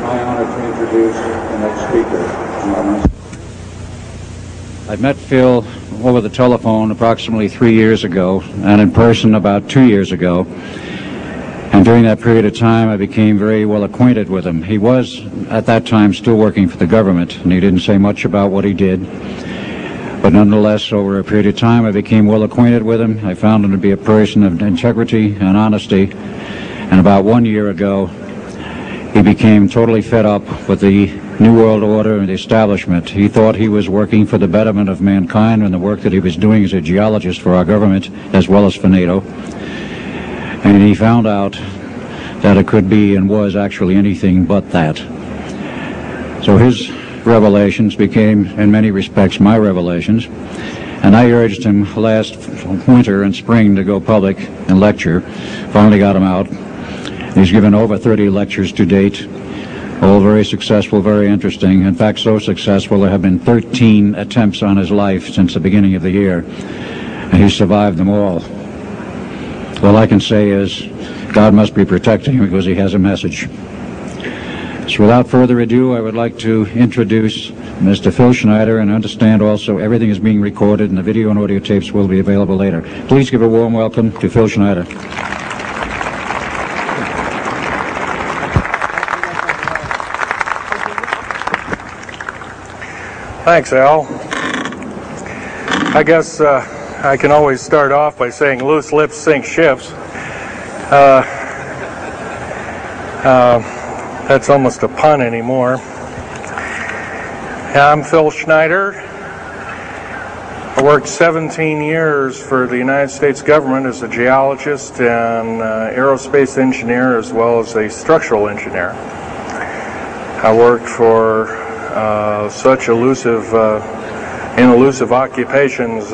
my honor to introduce the next speaker. I met Phil over the telephone approximately 3 years ago, and in person about 2 years ago. And during that period of time, I became very well acquainted with him. He was, at that time, still working for the government, and he didn't say much about what he did. But nonetheless, over a period of time, I became well acquainted with him. I found him to be a person of integrity and honesty. And about 1 year ago, he became totally fed up with the New World Order and the establishment. He thought he was working for the betterment of mankind and the work that he was doing as a geologist for our government as well as for NATO. And he found out that it could be and was actually anything but that. So his revelations became, in many respects, my revelations. And I urged him last winter and spring to go public and lecture. Finally got him out. He's given over 30 lectures to date, all very successful, very interesting. In fact, so successful there have been 13 attempts on his life since the beginning of the year, and he's survived them all. All I can say is God must be protecting him because he has a message. So without further ado, I would like to introduce Mr. Phil Schneider, and understand also everything is being recorded and the video and audio tapes will be available later. Please give a warm welcome to Phil Schneider. Thanks, Al. I guess I can always start off by saying loose lips sink ships. That's almost a pun anymore. I'm Phil Schneider. I worked 17 years for the United States government as a geologist and aerospace engineer as well as a structural engineer. I worked for such elusive occupations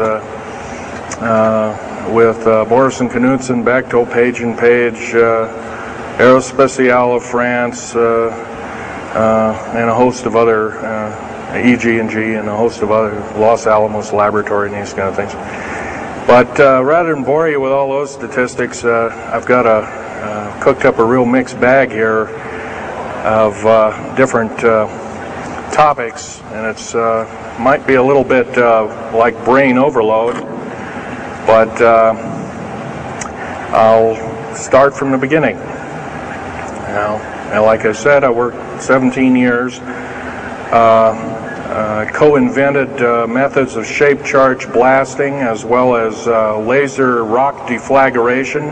with Boris and Knudsen, Bechtel, Page and Page, Aerospatiale of France, and a host of other, EG&G and a host of other, Los Alamos Laboratory and these kind of things. But rather than bore you with all those statistics, I've got cooked up a real mixed bag here of different topics, and it's might be a little bit like brain overload, but I'll start from the beginning. Now, like I said, I worked 17 years, co-invented methods of shape charge blasting as well as laser rock deflagration,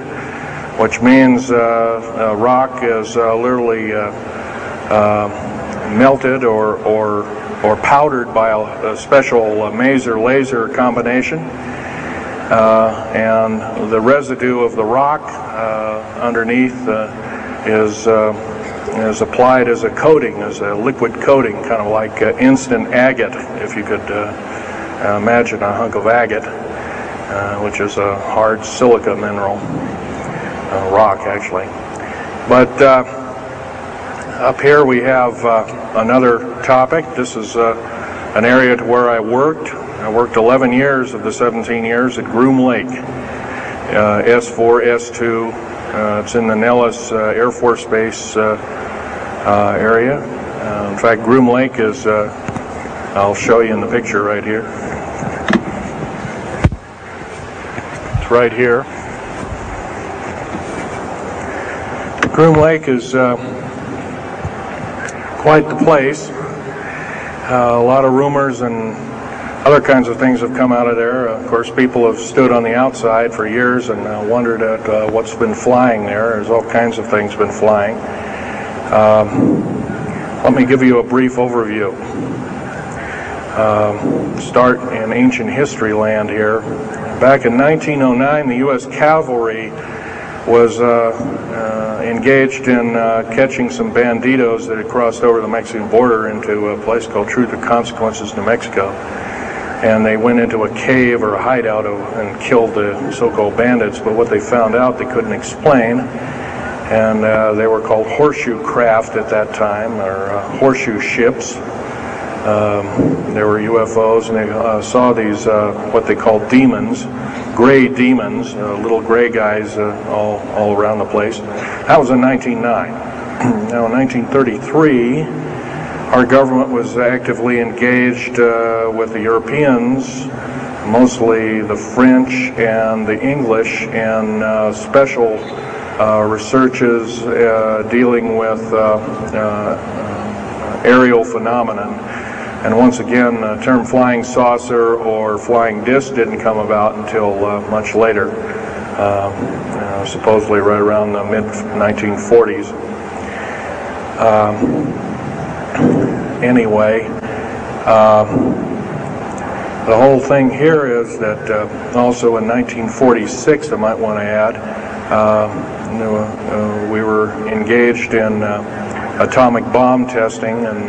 which means rock is literally melted or powdered by a special laser combination, and the residue of the rock underneath is applied as a coating, as a liquid coating, kind of like instant agate, if you could imagine a hunk of agate, which is a hard silica mineral, rock actually. But up here we have another topic. This is an area to where I worked. I worked 11 years of the 17 years at Groom Lake, S4, S2. It's in the Nellis Air Force Base area. In fact, Groom Lake is, I'll show you in the picture right here. It's right here. Groom Lake is quite the place. A lot of rumors and other kinds of things have come out of there. Of course, people have stood on the outside for years and wondered at what's been flying there. There's all kinds of things been flying. Let me give you a brief overview. Start in ancient history land here. Back in 1909, the U.S. Cavalry was engaged in catching some banditos that had crossed over the Mexican border into a place called Truth or Consequences, New Mexico. And they went into a cave or a hideout and killed the so-called bandits, but what they found out they couldn't explain, and they were called horseshoe craft at that time, or horseshoe ships. There were UFOs, and they saw these, what they called demons, gray demons, little gray guys all around the place. That was in 1909. Now, in 1933, our government was actively engaged with the Europeans, mostly the French and the English, in special researches dealing with aerial phenomenon. And once again, the term flying saucer or flying disc didn't come about until much later, supposedly right around the mid-1940s. Anyway, the whole thing here is that also in 1946, I might want to add, we were engaged in atomic bomb testing and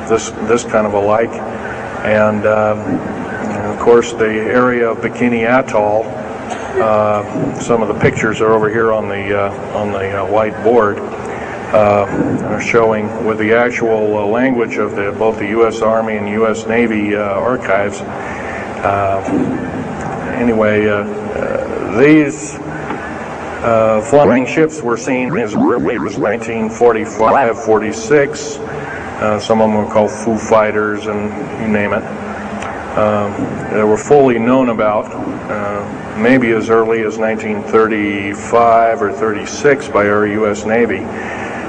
this kind of a like, and of course the area of Bikini Atoll. Some of the pictures are over here on the white board, showing with the actual language of both the U.S. Army and U.S. Navy archives. Anyway, these flying ships were seen as early as 1945, 46. Some of them were called Foo Fighters, and you name it. They were fully known about, maybe as early as 1935 or 36 by our U.S. Navy.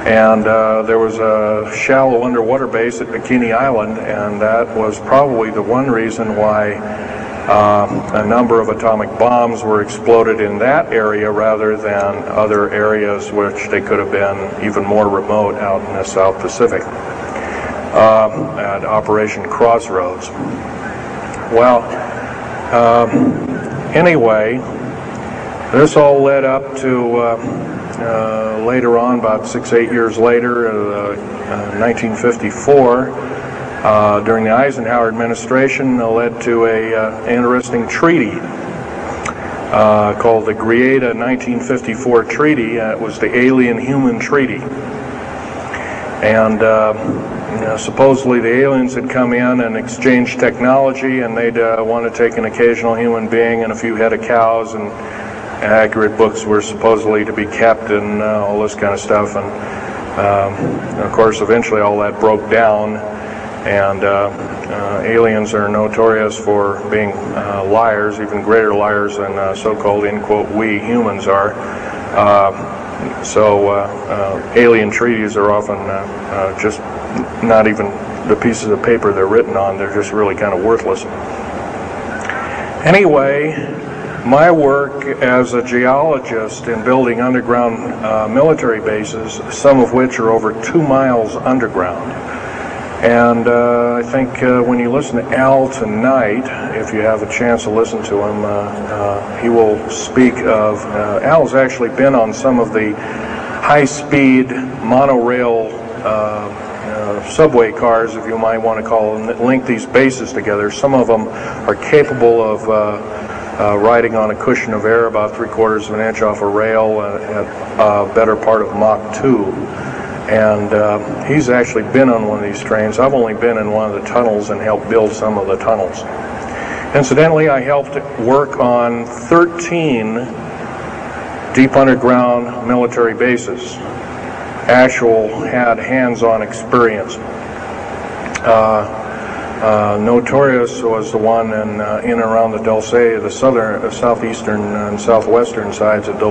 And there was a shallow underwater base at Bikini Island, and that was probably the one reason why a number of atomic bombs were exploded in that area rather than other areas which they could have been even more remote out in the South Pacific at Operation Crossroads. Well, anyway, this all led up to later on, about 6-8 years later, 1954, during the Eisenhower administration, led to an interesting treaty called the Greada 1954 Treaty. It was the Alien-Human Treaty. And supposedly the aliens had come in and exchanged technology, and they'd want to take an occasional human being and a few head of cows, and accurate books were supposedly to be kept, and all this kind of stuff. And of course, eventually all that broke down, and aliens are notorious for being liars, even greater liars than so-called, in quote, we humans are. So alien treaties are often just not even the pieces of paper they're written on, they're just really kind of worthless. Anyway, my work as a geologist in building underground military bases, some of which are over 2 miles underground. And I think when you listen to Al tonight, if you have a chance to listen to him, he will speak of, Al's actually been on some of the high-speed monorail subway cars, if you might want to call them, that link these bases together. Some of them are capable of riding on a cushion of air about 3/4 of an inch off a rail at a better part of Mach 2. And he's actually been on one of these trains. I've only been in one of the tunnels and helped build some of the tunnels. Incidentally, I helped work on 13 deep underground military bases. Had hands-on experience. Notorious was the one in and around the Dulce, the southeastern and southwestern sides of Dulce.